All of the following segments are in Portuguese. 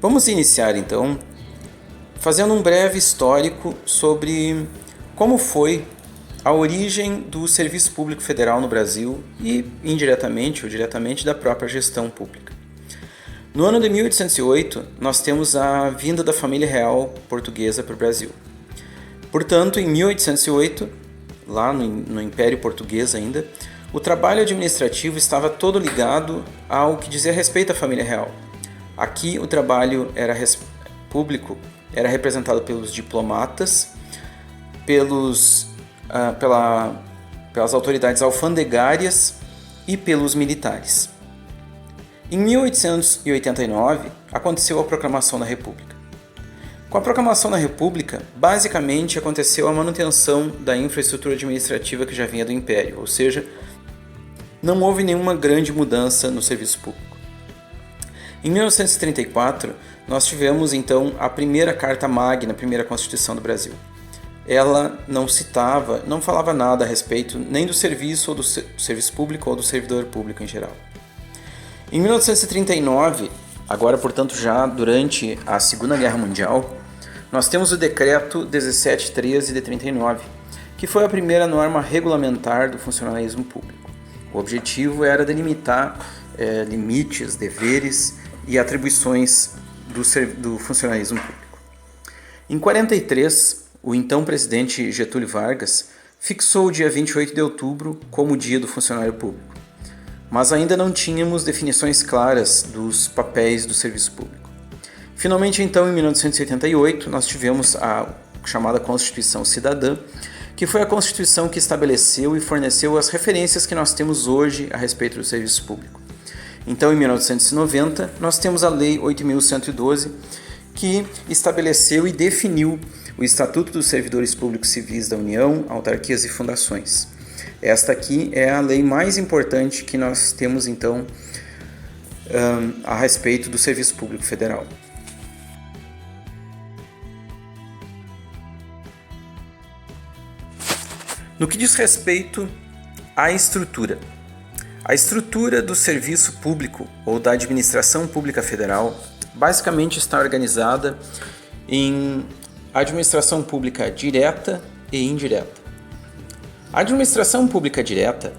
Vamos iniciar então fazendo um breve histórico sobre como foi a origem do Serviço Público Federal no Brasil e, indiretamente ou diretamente, da própria gestão pública. No ano de 1808, nós temos a vinda da família real portuguesa para o Brasil. Portanto, em 1808, lá no Império Português ainda, o trabalho administrativo estava todo ligado ao que dizia respeito à família real. Aqui o trabalho público era representado pelos diplomatas, pelas autoridades alfandegárias e pelos militares. Em 1889, aconteceu a Proclamação da República. Com a Proclamação da República, basicamente aconteceu a manutenção da infraestrutura administrativa que já vinha do Império, ou seja, não houve nenhuma grande mudança no serviço público. Em 1934, nós tivemos então a primeira Carta Magna, a primeira Constituição do Brasil. Ela não falava nada a respeito nem do serviço ou do serviço público ou do servidor público em geral. Em 1939, agora portanto já durante a Segunda Guerra Mundial, nós temos o Decreto 1713 de 39, que foi a primeira norma regulamentar do funcionalismo público. O objetivo era delimitar limites, deveres e atribuições do funcionalismo público. Em 1943, o então presidente Getúlio Vargas fixou o dia 28 de outubro como o Dia do Funcionário Público, mas ainda não tínhamos definições claras dos papéis do serviço público. Finalmente, então, em 1988, nós tivemos a chamada Constituição Cidadã, que foi a Constituição que estabeleceu e forneceu as referências que nós temos hoje a respeito do serviço público. Então, em 1990, nós temos a Lei 8.112, que estabeleceu e definiu o Estatuto dos Servidores Públicos Civis da União, autarquias e fundações. Esta aqui é a lei mais importante que nós temos, então, a respeito do Serviço Público Federal. No que diz respeito à estrutura, a estrutura do serviço público ou da administração pública federal basicamente está organizada em administração pública direta e indireta. A administração pública direta,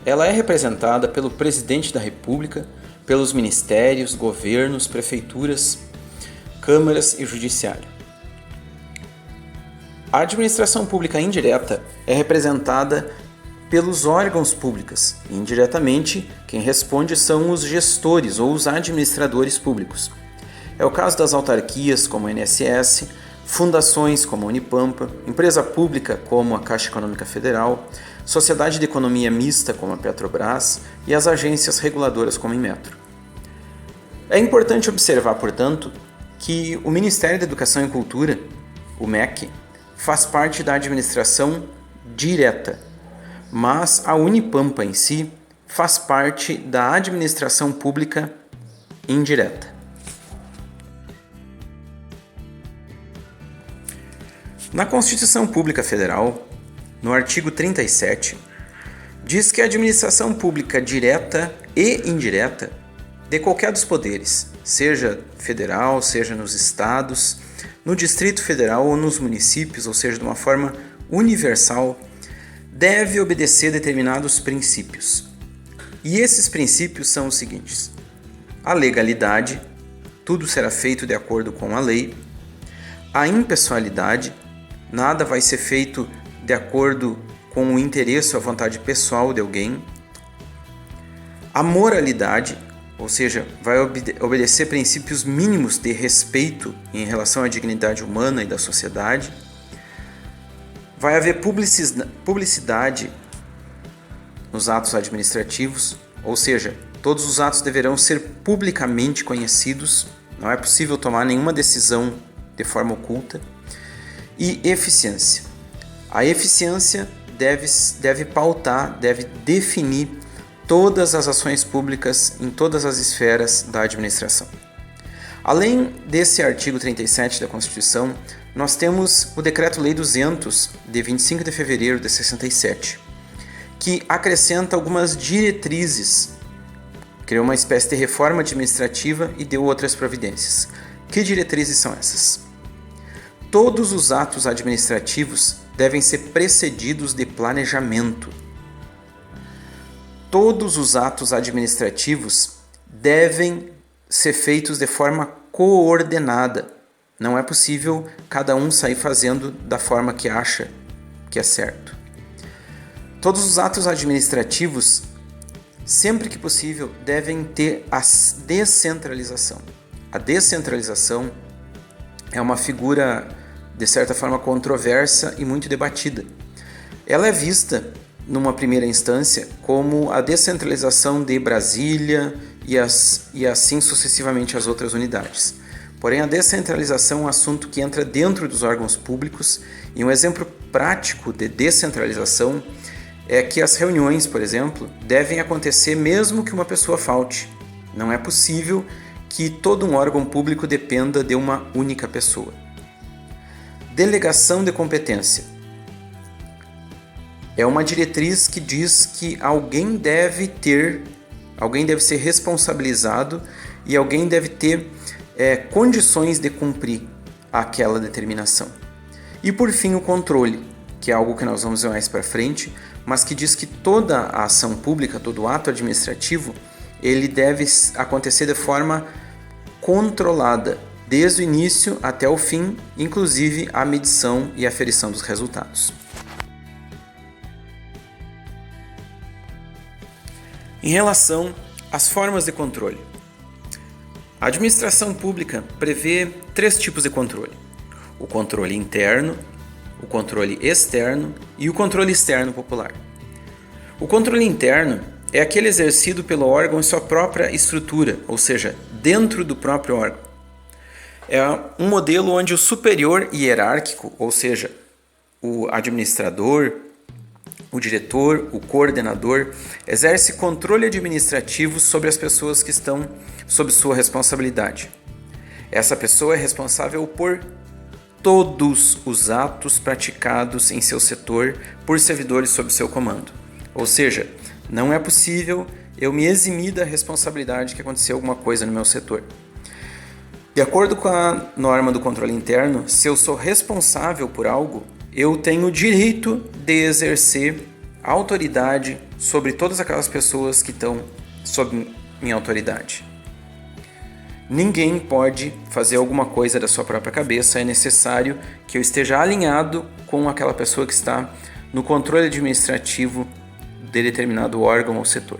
ela é representada pelo Presidente da República, pelos ministérios, governos, prefeituras, câmaras e judiciário. A administração pública indireta é representada pelos órgãos públicos. Indiretamente, quem responde são os gestores ou os administradores públicos. É o caso das autarquias, como a INSS, fundações, como a Unipampa, empresa pública, como a Caixa Econômica Federal, sociedade de economia mista, como a Petrobras, e as agências reguladoras, como a Inmetro. É importante observar, portanto, que o Ministério da Educação e Cultura, o MEC, faz parte da administração direta, mas a Unipampa em si faz parte da administração pública indireta. Na Constituição Pública Federal, no artigo 37, diz que a administração pública direta e indireta de qualquer dos poderes, seja federal, seja nos estados, no Distrito Federal ou nos municípios, ou seja, de uma forma universal, deve obedecer determinados princípios. E esses princípios são os seguintes: a legalidade, tudo será feito de acordo com a lei; a impessoalidade, nada vai ser feito de acordo com o interesse ou a vontade pessoal de alguém; a moralidade, ou seja, vai obedecer princípios mínimos de respeito em relação à dignidade humana e da sociedade; vai haver publicidade nos atos administrativos, ou seja, todos os atos deverão ser publicamente conhecidos, não é possível tomar nenhuma decisão de forma oculta; e eficiência. A eficiência deve pautar, deve definir todas as ações públicas em todas as esferas da administração. Além desse artigo 37 da Constituição, nós temos o Decreto-Lei 200, de 25 de fevereiro de 67, que acrescenta algumas diretrizes, criou uma espécie de reforma administrativa e deu outras providências. Que diretrizes são essas? Todos os atos administrativos devem ser precedidos de planejamento. Todos os atos administrativos devem ser feitos de forma coordenada. Não é possível cada um sair fazendo da forma que acha que é certo. Todos os atos administrativos, sempre que possível, devem ter a descentralização. A descentralização é uma figura, de certa forma, controversa e muito debatida. Ela é vista, numa primeira instância, como a descentralização de Brasília e assim sucessivamente as outras unidades. Porém, a descentralização é um assunto que entra dentro dos órgãos públicos e um exemplo prático de descentralização é que as reuniões, por exemplo, devem acontecer mesmo que uma pessoa falte. Não é possível que todo um órgão público dependa de uma única pessoa. Delegação de competência. É uma diretriz que diz que alguém deve ser responsabilizado e alguém deve ter condições de cumprir aquela determinação. E por fim, o controle, que é algo que nós vamos ver mais para frente, mas que diz que toda a ação pública, todo ato administrativo, ele deve acontecer de forma controlada, desde o início até o fim, inclusive a medição e aferição dos resultados. Em relação às formas de controle, a administração pública prevê 3 tipos de controle: o controle interno, o controle externo e o controle externo popular. O controle interno é aquele exercido pelo órgão em sua própria estrutura, ou seja, dentro do próprio órgão. É um modelo onde o superior hierárquico, ou seja, o administrador, o diretor, o coordenador, exerce controle administrativo sobre as pessoas que estão sob sua responsabilidade. Essa pessoa é responsável por todos os atos praticados em seu setor por servidores sob seu comando. Ou seja, não é possível eu me eximir da responsabilidade que aconteceu alguma coisa no meu setor. De acordo com a norma do controle interno, se eu sou responsável por algo, eu tenho o direito de exercer autoridade sobre todas aquelas pessoas que estão sob minha autoridade. Ninguém pode fazer alguma coisa da sua própria cabeça, é necessário que eu esteja alinhado com aquela pessoa que está no controle administrativo de determinado órgão ou setor.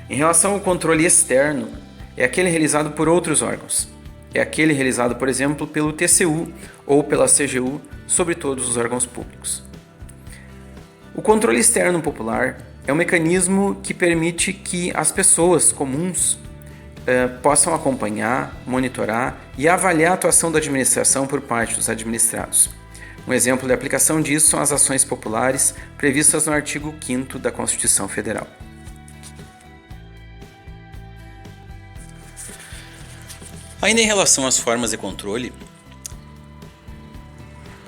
Em relação ao controle externo, é aquele realizado por outros órgãos. É aquele realizado, por exemplo, pelo TCU ou pela CGU sobre todos os órgãos públicos. O controle externo popular é um mecanismo que permite que as pessoas comuns possam acompanhar, monitorar e avaliar a atuação da administração por parte dos administrados. Um exemplo de aplicação disso são as ações populares previstas no artigo 5º da Constituição Federal. Ainda em relação às formas de controle,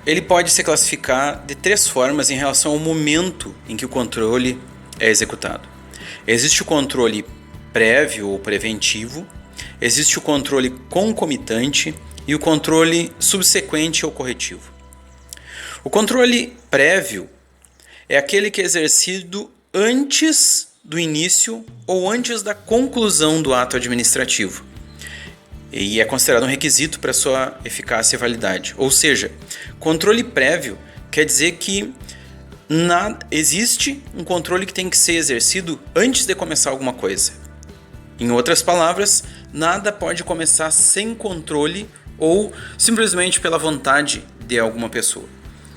ele pode se classificar de 3 formas em relação ao momento em que o controle é executado. Existe o controle prévio ou preventivo, existe o controle concomitante e o controle subsequente ou corretivo. O controle prévio é aquele que é exercido antes do início ou antes da conclusão do ato administrativo e é considerado um requisito para sua eficácia e validade. Ou seja, controle prévio quer dizer que existe um controle que tem que ser exercido antes de começar alguma coisa. Em outras palavras, nada pode começar sem controle ou simplesmente pela vontade de alguma pessoa.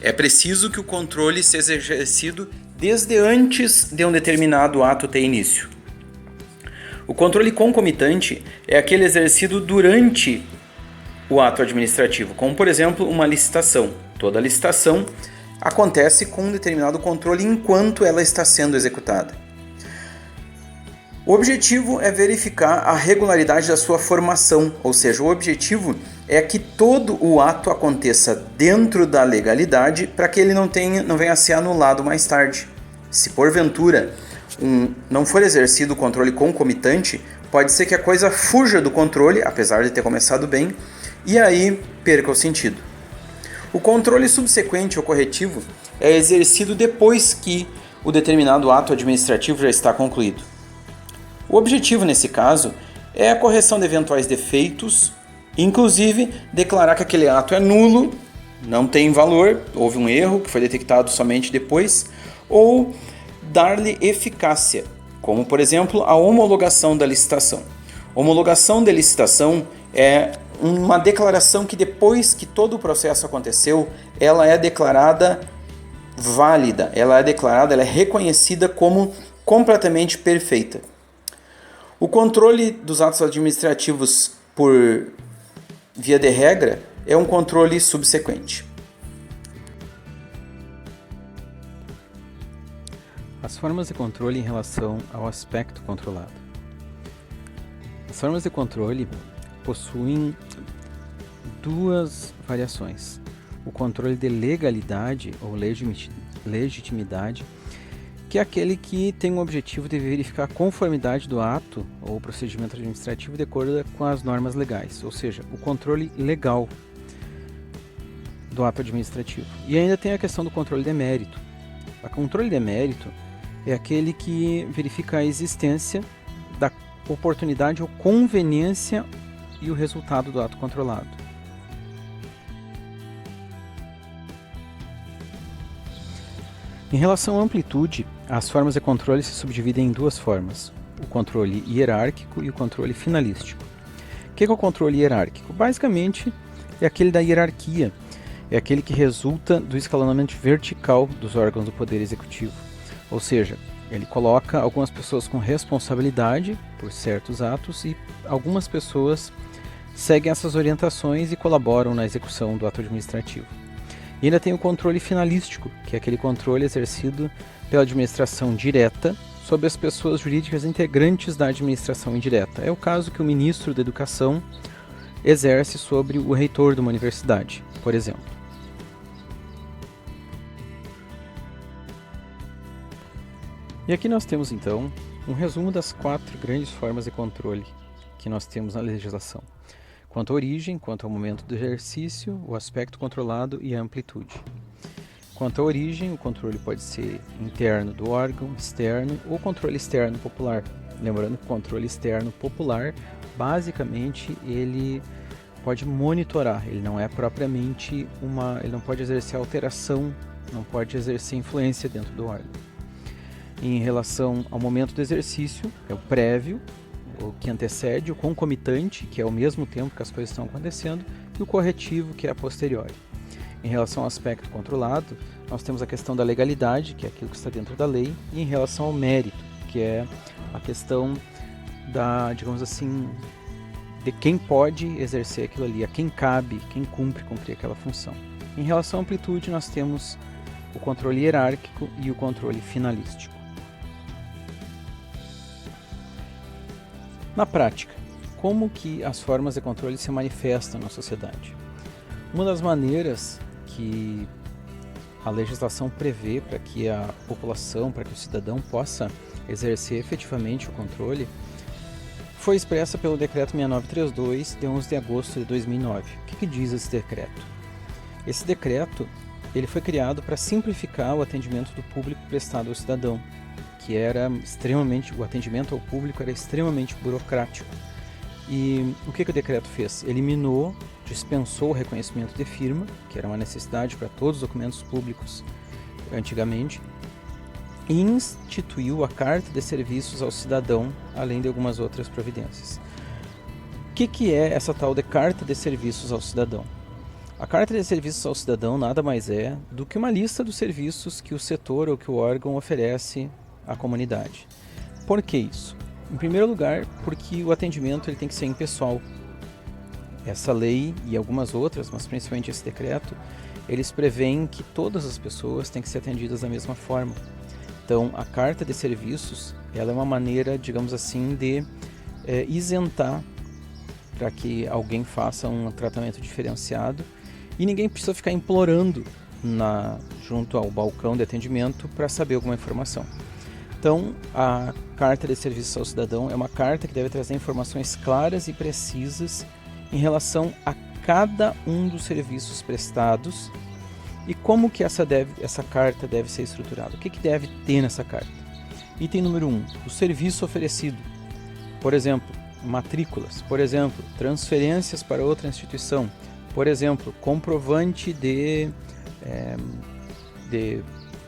É preciso que o controle seja exercido desde antes de um determinado ato ter início. O controle concomitante é aquele exercido durante o ato administrativo, como por exemplo uma licitação. Toda licitação acontece com um determinado controle enquanto ela está sendo executada. O objetivo é verificar a regularidade da sua formação, ou seja, o objetivo é que todo o ato aconteça dentro da legalidade para que ele não venha a ser anulado mais tarde. Se porventura não for exercido o controle concomitante, Pode ser que a coisa fuja do controle, apesar de ter começado bem, e aí perca o sentido. O controle subsequente ou corretivo é exercido depois que o determinado ato administrativo já está concluído. O objetivo, nesse caso, é a correção de eventuais defeitos, inclusive declarar que aquele ato é nulo, não tem valor, houve um erro que foi detectado somente depois, ou dar-lhe eficácia, como, por exemplo, a homologação da licitação. Homologação de licitação é uma declaração que depois que todo o processo aconteceu, ela é declarada válida, ela é reconhecida como completamente perfeita. O controle dos atos administrativos por via de regra é um controle subsequente. As formas de controle em relação ao aspecto controlado. As formas de controle possuem duas variações. O controle de legalidade ou legitimidade, que é aquele que tem o objetivo de verificar a conformidade do ato ou procedimento administrativo de acordo com as normas legais, ou seja, o controle legal do ato administrativo. E ainda tem a questão do controle de mérito. O controle de mérito é aquele que verifica a existência da oportunidade ou conveniência e o resultado do ato controlado. Em relação à amplitude, as formas de controle se subdividem em duas formas: o controle hierárquico e o controle finalístico. O que é o controle hierárquico? Basicamente, é aquele da hierarquia, é aquele que resulta do escalonamento vertical dos órgãos do Poder Executivo. Ou seja, ele coloca algumas pessoas com responsabilidade por certos atos e algumas pessoas seguem essas orientações e colaboram na execução do ato administrativo. E ainda tem o controle finalístico, que é aquele controle exercido pela administração direta sobre as pessoas jurídicas integrantes da administração indireta. É o caso que o ministro da Educação exerce sobre o reitor de uma universidade, por exemplo. E aqui nós temos então um resumo das 4 grandes formas de controle que nós temos na legislação: quanto à origem, quanto ao momento do exercício, o aspecto controlado e a amplitude. Quanto à origem, o controle pode ser interno do órgão, externo ou controle externo popular. Lembrando que o controle externo popular, basicamente, ele pode monitorar, ele não é propriamente ele não pode exercer alteração, não pode exercer influência dentro do órgão. Em relação ao momento do exercício, é o prévio, o que antecede, o concomitante, que é ao mesmo tempo que as coisas estão acontecendo, e o corretivo, que é a posteriori. Em relação ao aspecto controlado, nós temos a questão da legalidade, que é aquilo que está dentro da lei, e em relação ao mérito, que é a questão da, digamos assim, de quem pode exercer aquilo ali, a quem cabe, quem cumprir aquela função. Em relação à amplitude, nós temos o controle hierárquico e o controle finalístico. Na prática, como que as formas de controle se manifestam na sociedade? Uma das maneiras que a legislação prevê para que a população, para que o cidadão possa exercer efetivamente o controle, foi expressa pelo Decreto 6932, de 11 de agosto de 2009. O que diz esse decreto? Esse decreto ele foi criado para simplificar o atendimento do público prestado ao cidadão, que era o atendimento ao público era extremamente burocrático. E o que o decreto fez? Eliminou, dispensou o reconhecimento de firma, que era uma necessidade para todos os documentos públicos antigamente, e instituiu a Carta de Serviços ao Cidadão, além de algumas outras providências. O que é essa tal de Carta de Serviços ao Cidadão? A Carta de Serviços ao Cidadão nada mais é do que uma lista dos serviços que o setor ou que o órgão oferece à comunidade. Por que isso? Em primeiro lugar, porque o atendimento ele tem que ser impessoal. Essa lei e algumas outras, mas principalmente esse decreto, eles prevêem que todas as pessoas têm que ser atendidas da mesma forma. Então, a Carta de Serviços ela é uma maneira, digamos assim, de isentar para que alguém faça um tratamento diferenciado e ninguém precisa ficar implorando junto ao balcão de atendimento para saber alguma informação. Então, a carta de serviços ao cidadão é uma carta que deve trazer informações claras e precisas em relação a cada um dos serviços prestados e como que essa carta deve ser estruturada. O que deve ter nessa carta? Item número 1, o serviço oferecido. Por exemplo, matrículas. Por exemplo, transferências para outra instituição. Por exemplo, comprovante de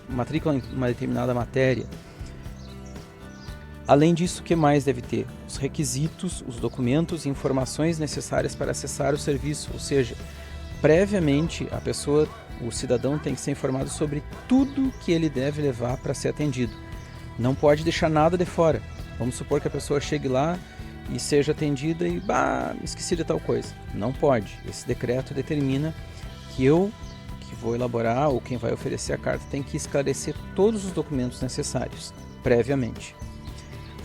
matrícula em uma determinada matéria. Além disso, o que mais deve ter? Os requisitos, os documentos e informações necessárias para acessar o serviço, ou seja, previamente o cidadão tem que ser informado sobre tudo que ele deve levar para ser atendido. Não pode deixar nada de fora. Vamos supor que a pessoa chegue lá e seja atendida e esqueci de tal coisa. Não pode. Esse decreto determina que eu, que vou elaborar ou quem vai oferecer a carta, tem que esclarecer todos os documentos necessários previamente.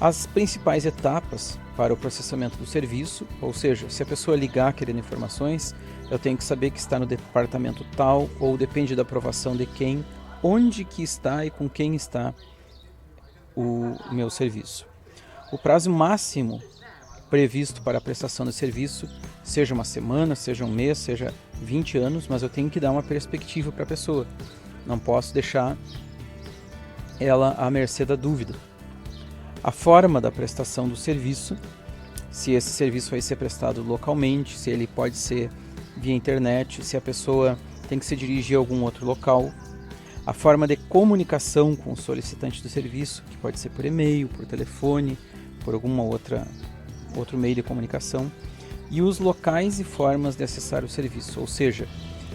As principais etapas para o processamento do serviço, ou seja, se a pessoa ligar querendo informações, eu tenho que saber que está no departamento tal, ou depende da aprovação de quem, onde que está e com quem está o meu serviço. O prazo máximo previsto para a prestação de serviço, seja uma semana, seja um mês, seja 20 anos, mas eu tenho que dar uma perspectiva para a pessoa. Não posso deixar ela à mercê da dúvida. A forma da prestação do serviço, se esse serviço vai ser prestado localmente, se ele pode ser via internet, se a pessoa tem que se dirigir a algum outro local. A forma de comunicação com o solicitante do serviço, que pode ser por e-mail, por telefone, por alguma outro meio de comunicação. E os locais e formas de acessar o serviço, ou seja,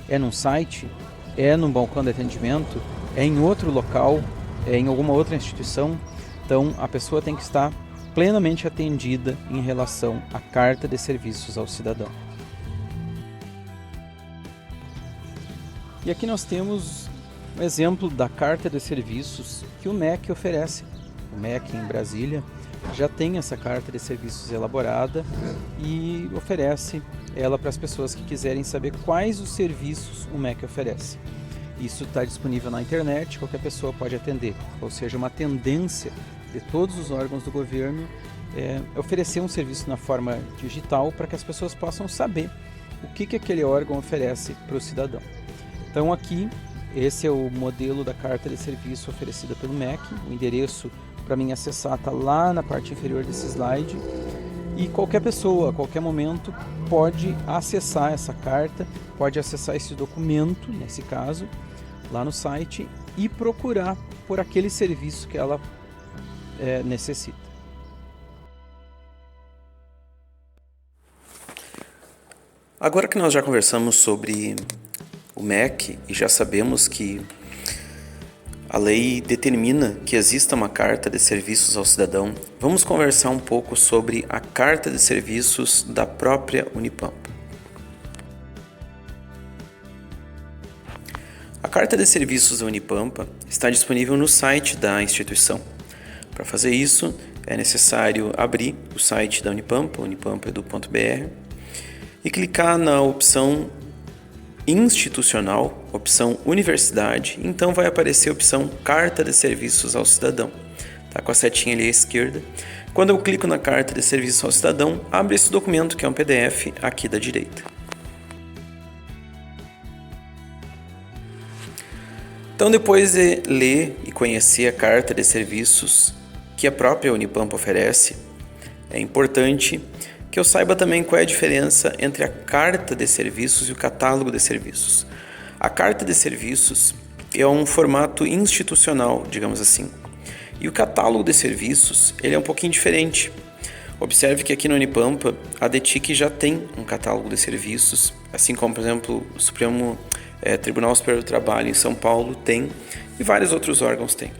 é num site, é num balcão de atendimento, é em outro local, é em alguma outra instituição. Então, a pessoa tem que estar plenamente atendida em relação à carta de serviços ao cidadão. E aqui nós temos um exemplo da carta de serviços que o MEC oferece. O MEC em Brasília já tem essa carta de serviços elaborada e oferece ela para as pessoas que quiserem saber quais os serviços o MEC oferece. Isso está disponível na internet, qualquer pessoa pode atender, ou seja, uma tendência de todos os órgãos do governo é oferecer um serviço na forma digital para que as pessoas possam saber o que aquele órgão oferece para o cidadão. Então aqui, esse é o modelo da carta de serviço oferecida pelo MEC, o endereço para mim acessar está lá na parte inferior desse slide e qualquer pessoa, a qualquer momento, pode acessar essa carta, pode acessar esse documento, nesse caso, lá no site e procurar por aquele serviço que ela necessita. Agora que nós já conversamos sobre o MEC e já sabemos que a lei determina que exista uma carta de serviços ao cidadão, vamos conversar um pouco sobre a carta de serviços da própria Unipampa. A carta de serviços da Unipampa está disponível no site da instituição. Para fazer isso, é necessário abrir o site da Unipampa, unipampaedu.br, e clicar na opção institucional, opção universidade, então vai aparecer a opção carta de serviços ao cidadão. Tá com a setinha ali à esquerda. Quando eu clico na carta de serviços ao cidadão, abre esse documento que é um PDF aqui da direita. Então, depois de ler e conhecer a carta de serviços que a própria Unipampa oferece, é importante que eu saiba também qual é a diferença entre a carta de serviços e o catálogo de serviços. A carta de serviços é um formato institucional, digamos assim, e o catálogo de serviços ele é um pouquinho diferente. Observe que aqui na Unipampa a DETIC já tem um catálogo de serviços, assim como, por exemplo, o Supremo Tribunal Superior do Trabalho em São Paulo tem e vários outros órgãos têm.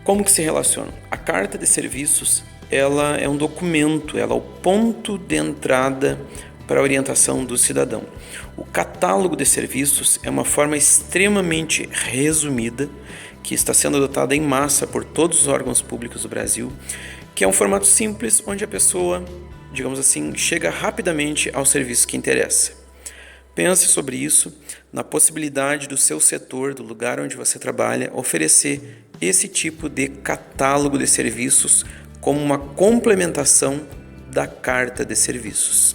Como que se relacionam? A carta de serviços ela é um documento, ela é o ponto de entrada para a orientação do cidadão. O catálogo de serviços é uma forma extremamente resumida que está sendo adotada em massa por todos os órgãos públicos do Brasil, que é um formato simples onde a pessoa, digamos assim, chega rapidamente ao serviço que interessa. Pense sobre isso, na possibilidade do seu setor, do lugar onde você trabalha, oferecer esse tipo de catálogo de serviços como uma complementação da Carta de Serviços.